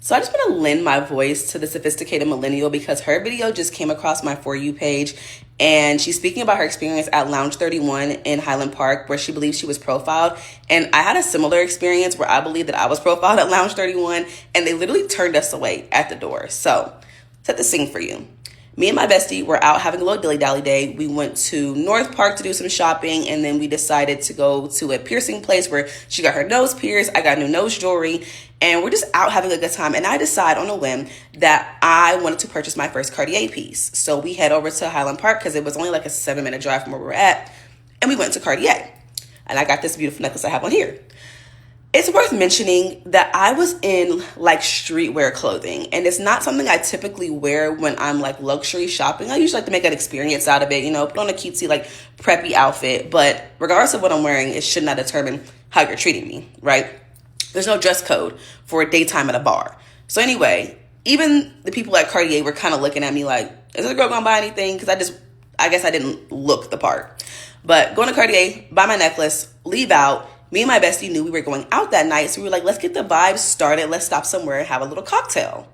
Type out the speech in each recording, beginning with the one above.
So I just want to lend my voice to the sophisticated millennial because her video just came across my For You page, and she's speaking about her experience at Lounge 31 in Highland Park, where she believes she was profiled. And I had a similar experience where I believe that I was profiled at Lounge 31, and they literally turned us away at the door. So set the scene for you. Me and my bestie were out having a little dilly-dally day. We went to North Park to do some shopping, and then we decided to go to a piercing place where she got her nose pierced. I got new nose jewelry, and we're just out having a good time. And I decide on a whim that I wanted to purchase my first Cartier piece. So we head over to Highland Park because it was only like a 7-minute drive from where we were at, and we went to Cartier. And I got this beautiful necklace I have on here. It's worth mentioning that I was in like streetwear clothing, and it's not something I typically wear when I'm like luxury shopping. I usually like to make an experience out of it, put on a cutesy like preppy outfit. But regardless of what I'm wearing, it should not determine how you're treating me, right? There's no dress code for a daytime at a bar. So anyway, even the people at Cartier were kind of looking at me like, is this girl gonna buy anything? Because I guess I didn't look the part. But going to Cartier, buy my necklace, leave out. Me and my bestie knew we were going out that night, so we were like, let's get the vibes started. Let's stop somewhere and have a little cocktail.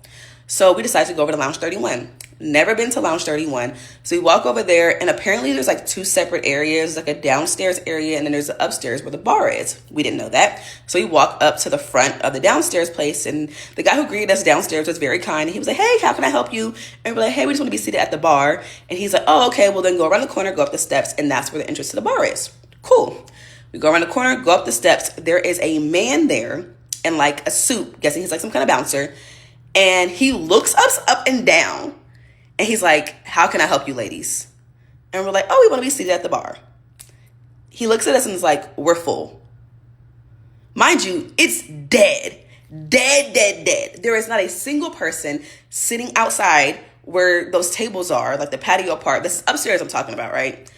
So we decided to go over to Lounge 31. Never been to Lounge 31. So we walk over there, and apparently there's like 2 separate areas, like a downstairs area, and then there's the upstairs where the bar is. We didn't know that. So we walk up to the front of the downstairs place, and the guy who greeted us downstairs was very kind. And he was like, hey, how can I help you? And we're like, hey, we just want to be seated at the bar. And he's like, oh, okay, well then go around the corner, go up the steps, and that's where the entrance to the bar is. Cool. We go around the corner, go up the steps. There is a man there in like a suit, guessing he's like some kind of bouncer. And he looks us up and down. And he's like, how can I help you ladies? And we're like, oh, we want to be seated at the bar. He looks at us and is like, we're full. Mind you, it's dead. Dead. There is not a single person sitting outside where those tables are, like the patio part. This is upstairs I'm talking about, right?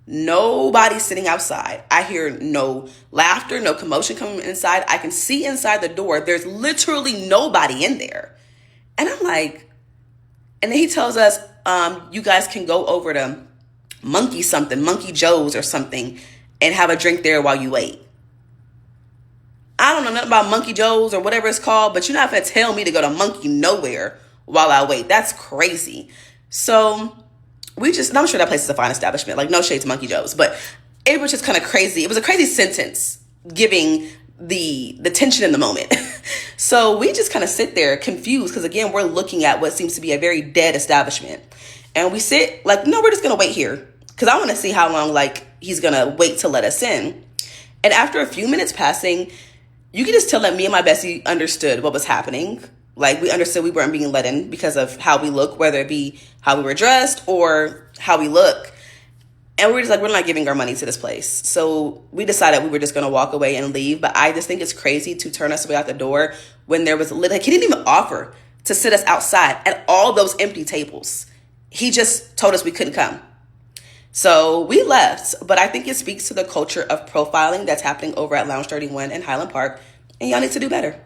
Nobody sitting outside. I hear no laughter, no commotion coming inside. I can see inside the door. There's literally nobody in there. And I'm like, and then he tells us, you guys can go over to Monkey Joe's or something, and have a drink there while you wait. I don't know nothing about Monkey Joe's or whatever it's called, but you're not going to tell me to go to Monkey Nowhere while I wait. That's crazy. So I'm sure that place is a fine establishment, like no shade to Monkey Joe's, but it was just kind of crazy. It was a crazy sentence giving the tension in the moment. So we just kind of sit there confused because, again, we're looking at what seems to be a very dead establishment. And we sit like, no, we're just going to wait here because I want to see how long like he's going to wait to let us in. And after a few minutes passing, you can just tell that me and my bestie understood what was happening. Like, we understood we weren't being let in because of how we look, whether it be how we were dressed or how we look. And we're just like, we're not giving our money to this place. So we decided we were just going to walk away and leave. But I just think it's crazy to turn us away out the door when there was like, he didn't even offer to sit us outside at all those empty tables. He just told us we couldn't come. So we left. But I think it speaks to the culture of profiling that's happening over at Lounge 31 in Highland Park. And y'all need to do better.